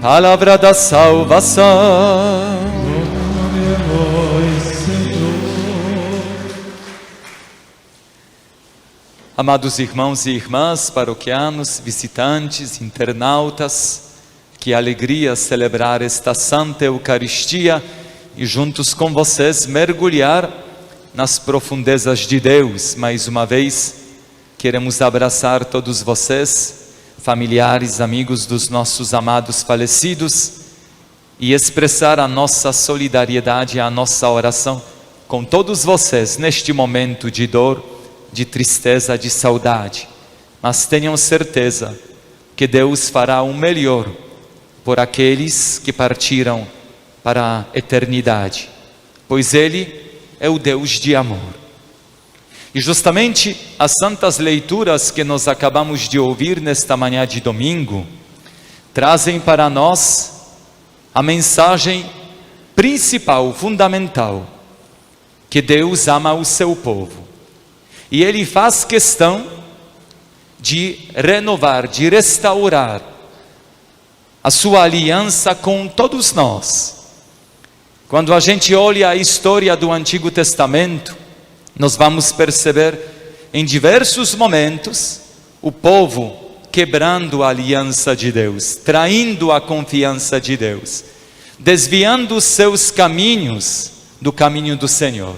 Palavra da salvação. Glória a vós, Senhor. Amados irmãos e irmãs, paroquianos, visitantes, internautas, que alegria celebrar esta Santa Eucaristia e juntos com vocês mergulhar nas profundezas de Deus. Mais uma vez, queremos abraçar todos vocês, familiares, amigos dos nossos amados falecidos, e expressar a nossa solidariedade, a nossa oração com todos vocês neste momento de dor, de tristeza, de saudade. Mas tenham certeza que Deus fará o melhor por aqueles que partiram para a eternidade, pois Ele é o Deus de amor. E justamente as santas leituras que nós acabamos de ouvir nesta manhã de domingo trazem para nós a mensagem principal, fundamental, que Deus ama o seu povo. E Ele faz questão de renovar, de restaurar a sua aliança com todos nós. Quando a gente olha a história do Antigo Testamento, nós vamos perceber em diversos momentos o povo quebrando a aliança de Deus, traindo a confiança de Deus, desviando os seus caminhos do caminho do Senhor.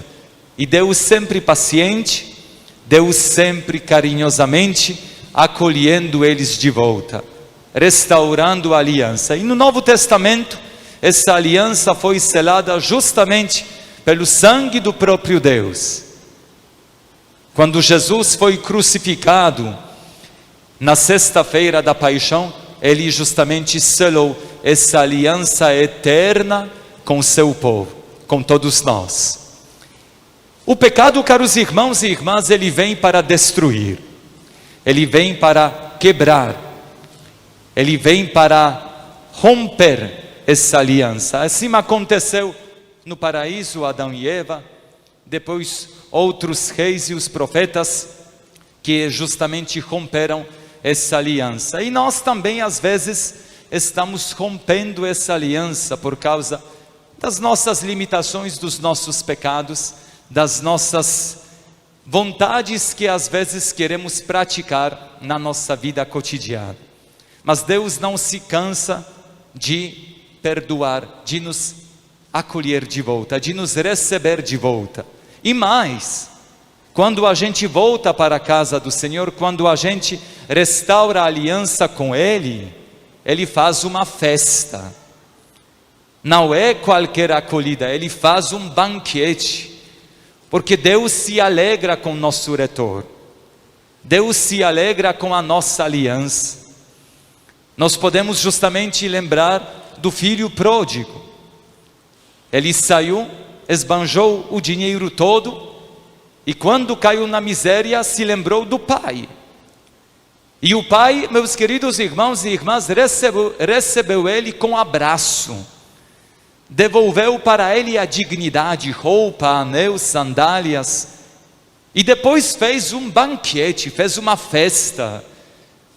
E Deus sempre paciente, Deus sempre carinhosamente acolhendo eles de volta, restaurando a aliança. E no Novo Testamento, essa aliança foi selada justamente pelo sangue do próprio Deus. Quando Jesus foi crucificado, na sexta-feira da paixão, Ele justamente selou essa aliança eterna com o seu povo, com todos nós. O pecado, caros irmãos e irmãs, ele vem para destruir, ele vem para quebrar, ele vem para romper essa aliança. Assim aconteceu no paraíso, Adão e Eva, depois outros reis e os profetas que justamente romperam essa aliança. E nós também às vezes estamos rompendo essa aliança por causa das nossas limitações, dos nossos pecados, das nossas vontades que às vezes queremos praticar na nossa vida cotidiana. Mas Deus não se cansa de perdoar, de nos acolher de volta, de nos receber de volta. E mais, quando a gente volta para a casa do Senhor, quando a gente restaura a aliança com Ele, Ele faz uma festa. Não é qualquer acolhida, Ele faz um banquete, porque Deus se alegra com o nosso retorno. Deus se alegra com a nossa aliança. Nós podemos justamente lembrar do filho pródigo. Ele saiu, esbanjou o dinheiro todo e quando caiu na miséria se lembrou do pai. E o pai, meus queridos irmãos e irmãs, recebeu ele com abraço, devolveu para ele a dignidade, roupa, anel, sandálias, e depois fez um banquete, fez uma festa,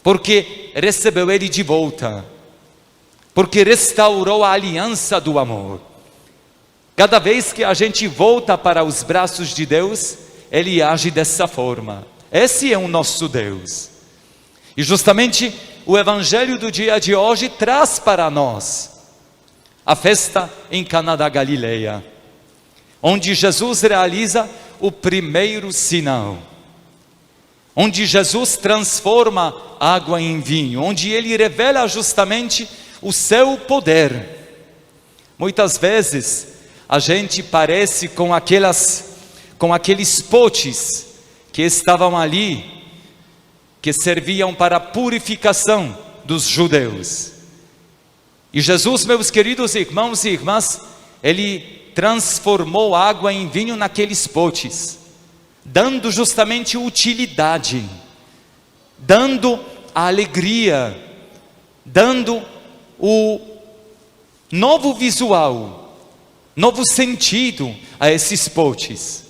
porque recebeu ele de volta, porque restaurou a aliança do amor. Cada vez que a gente volta para os braços de Deus, Ele age dessa forma. Esse é o nosso Deus. E justamente o Evangelho do dia de hoje traz para nós a festa em Caná da Galileia, onde Jesus realiza o primeiro sinal, onde Jesus transforma água em vinho, onde Ele revela justamente o seu poder. Muitas vezes a gente parece com aqueles potes que estavam ali, que serviam para a purificação dos judeus. E Jesus, meus queridos irmãos e irmãs, Ele transformou água em vinho naqueles potes, dando justamente utilidade, dando a alegria, dando o novo visual, novo sentido a esses potes.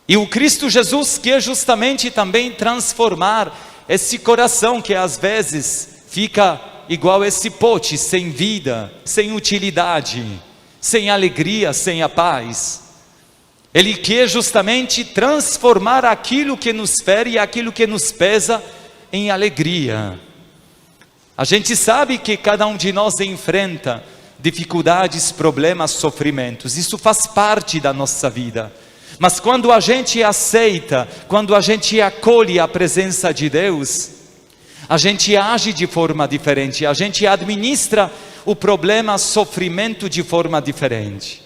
E o Cristo Jesus quer justamente também transformar esse coração que às vezes fica igual esse pote, sem vida, sem utilidade, sem alegria, sem a paz. Ele quer justamente transformar aquilo que nos fere, aquilo que nos pesa, em alegria. A gente sabe que cada um de nós enfrenta dificuldades, problemas, sofrimentos. Isso faz parte da nossa vida. Mas quando a gente aceita, quando a gente acolhe a presença de Deus, a gente age de forma diferente, a gente administra o problema, sofrimento de forma diferente.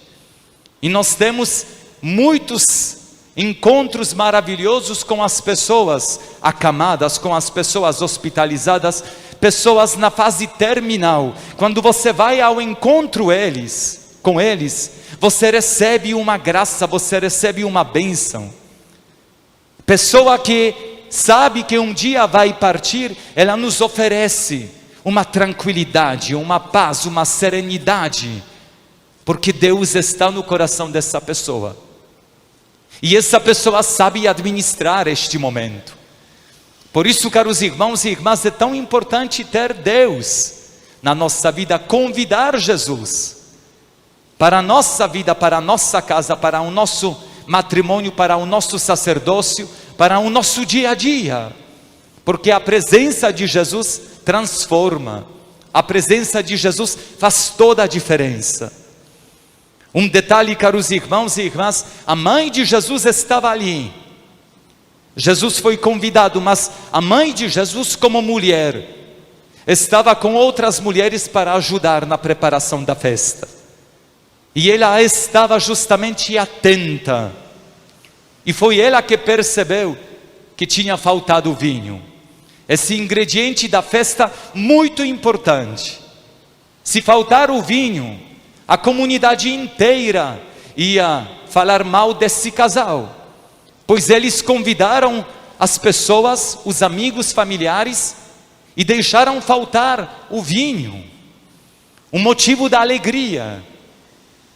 E nós temos muitos encontros maravilhosos com as pessoas acamadas, com as pessoas hospitalizadas, pessoas na fase terminal. Quando você vai ao encontro com eles, você recebe uma graça, você recebe uma bênção. Pessoa que sabe que um dia vai partir, ela nos oferece uma tranquilidade, uma paz, uma serenidade, porque Deus está no coração dessa pessoa. E essa pessoa sabe administrar este momento. Por isso, caros irmãos e irmãs, é tão importante ter Deus na nossa vida, convidar Jesus para a nossa vida, para a nossa casa, para o nosso matrimônio, para o nosso sacerdócio, para o nosso dia a dia. Porque a presença de Jesus transforma, a presença de Jesus faz toda a diferença. Um detalhe, caros irmãos e irmãs, a mãe de Jesus estava ali. Jesus foi convidado, mas a mãe de Jesus, como mulher, estava com outras mulheres para ajudar na preparação da festa. E ela estava justamente atenta. E foi ela que percebeu que tinha faltado vinho. Esse ingrediente da festa muito importante. Se faltar o vinho, a comunidade inteira ia falar mal desse casal. Pois eles convidaram as pessoas, os amigos, familiares, e deixaram faltar o vinho, o motivo da alegria.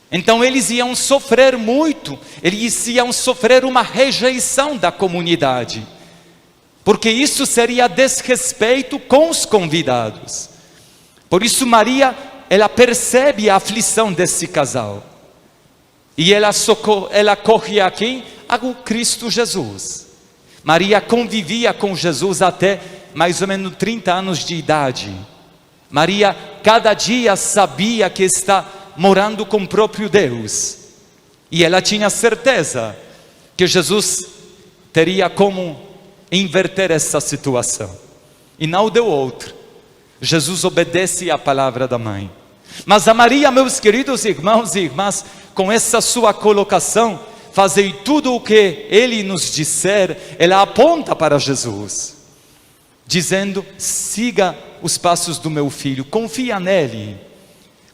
Então eles iam sofrer muito, eles iam sofrer uma rejeição da comunidade, porque isso seria desrespeito com os convidados. Por isso Maria, ela percebe a aflição desse casal, e ela corre aqui ao Cristo Jesus. Maria convivia com Jesus até mais ou menos 30 anos de idade. Maria cada dia sabia que está morando com o próprio Deus. E ela tinha certeza que Jesus teria como inverter essa situação. E não deu outra. Jesus obedece à palavra da mãe. Mas a Maria, meus queridos irmãos e irmãs, com essa sua colocação, fazei tudo o que Ele nos disser, ela aponta para Jesus, dizendo, siga os passos do meu filho, confia nele.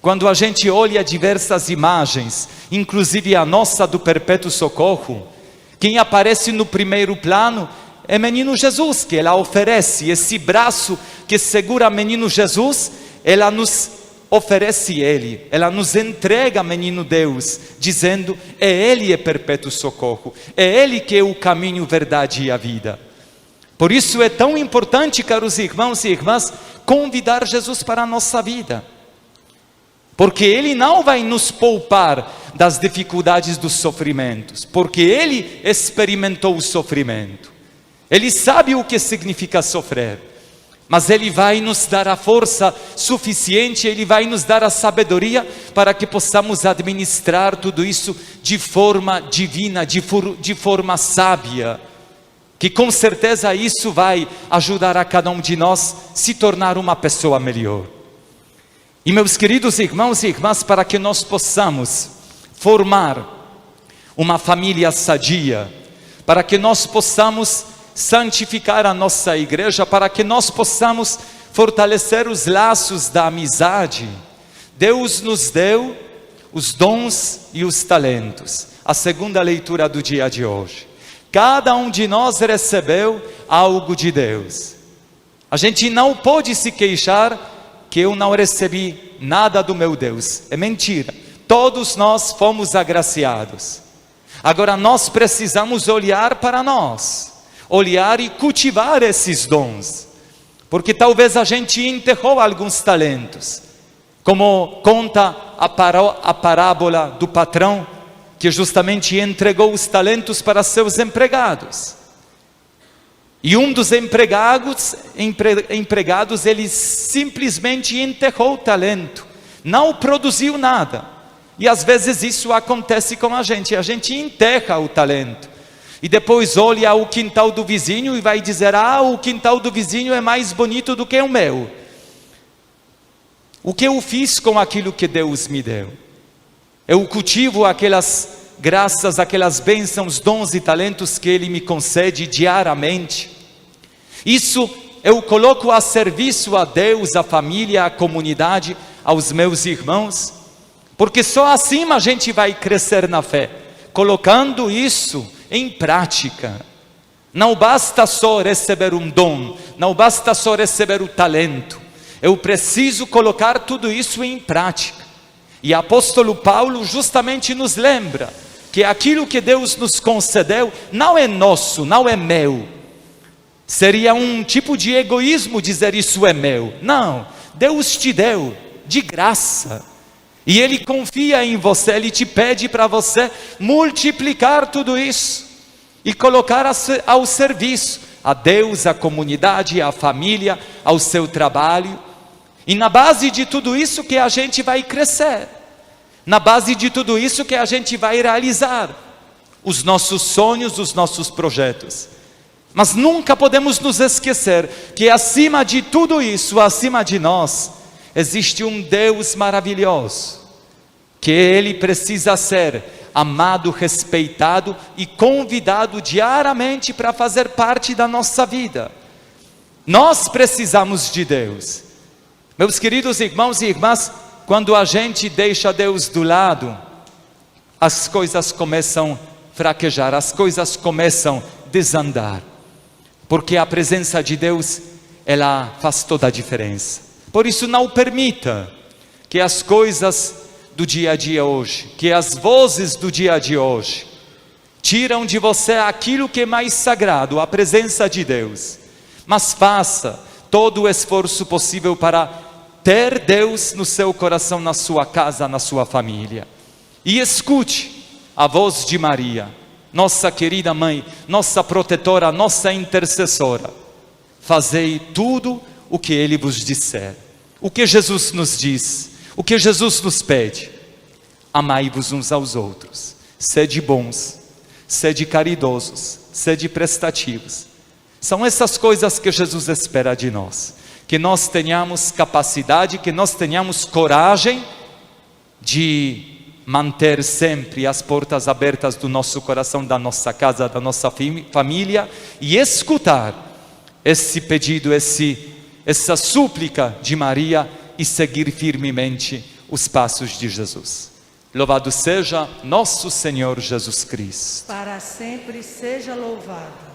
Quando a gente olha diversas imagens, inclusive a nossa do Perpétuo Socorro, quem aparece no primeiro plano é menino Jesus, que ela oferece, esse braço que segura menino Jesus, ela nos oferece Ele, ela nos entrega menino Deus, dizendo, Ele é perpétuo socorro, é Ele que é o caminho, verdade e a vida. Por isso é tão importante, caros irmãos e irmãs, convidar Jesus para a nossa vida, porque Ele não vai nos poupar das dificuldades dos sofrimentos, porque Ele experimentou o sofrimento, Ele sabe o que significa sofrer, mas Ele vai nos dar a força suficiente, Ele vai nos dar a sabedoria para que possamos administrar tudo isso de forma divina, de forma sábia, que com certeza isso vai ajudar a cada um de nós se tornar uma pessoa melhor. E meus queridos irmãos e irmãs, para que nós possamos formar uma família sadia, para que nós possamos santificar a nossa igreja, para que nós possamos fortalecer os laços da amizade, Deus nos deu os dons e os talentos. A segunda leitura do dia de hoje. Cada um de nós recebeu algo de Deus. A gente não pode se queixar que eu não recebi nada do meu Deus. É mentira. Todos nós fomos agraciados. Agora nós precisamos olhar para nós, olhar e cultivar esses dons, Porque talvez a gente enterrou alguns talentos, como conta a parábola do patrão, que justamente entregou os talentos para seus empregados. E um dos empregados, ele simplesmente enterrou o talento, não produziu nada. E às vezes isso acontece com a gente enterra o talento. E depois olha o quintal do vizinho e vai dizer, o quintal do vizinho é mais bonito do que o meu. O que eu fiz com aquilo que Deus me deu? Eu cultivo aquelas graças, aquelas bênçãos, dons e talentos que Ele me concede diariamente. Isso eu coloco a serviço a Deus, a família, a comunidade, aos meus irmãos. Porque só assim a gente vai crescer na fé, colocando isso em prática. Não basta só receber um dom, não basta só receber o talento. Eu preciso colocar tudo isso em prática. E o apóstolo Paulo justamente nos lembra que aquilo que Deus nos concedeu não é nosso, não é meu. Seria um tipo de egoísmo dizer isso é meu. Não, Deus te deu de graça. E Ele confia em você, Ele te pede para você multiplicar tudo isso e colocar ao serviço a Deus, a comunidade, a família, ao seu trabalho. E na base de tudo isso que a gente vai crescer, na base de tudo isso que a gente vai realizar os nossos sonhos, os nossos projetos. Mas nunca podemos nos esquecer que acima de tudo isso, acima de nós, existe um Deus maravilhoso, que Ele precisa ser amado, respeitado e convidado diariamente para fazer parte da nossa vida. Nós precisamos de Deus. Meus queridos irmãos e irmãs, quando a gente deixa Deus do lado, as coisas começam a fraquejar, as coisas começam a desandar. Porque a presença de Deus, ela faz toda a diferença. Por isso não permita que as coisas do dia a dia hoje, que as vozes do dia a dia hoje, tiram de você aquilo que é mais sagrado, a presença de Deus. Mas faça todo o esforço possível para ter Deus no seu coração, na sua casa, na sua família. E escute a voz de Maria, nossa querida mãe, nossa protetora, nossa intercessora. Fazei tudo o que Ele vos disser. O que Jesus nos diz, o que Jesus nos pede: amai-vos uns aos outros, sede bons, sede caridosos, sede prestativos. São essas coisas que Jesus espera de nós, que nós tenhamos capacidade, que nós tenhamos coragem de manter sempre as portas abertas do nosso coração, da nossa casa, da nossa família, e escutar esse pedido, essa súplica de Maria, e seguir firmemente os passos de Jesus. Louvado seja nosso Senhor Jesus Cristo. Para sempre seja louvado.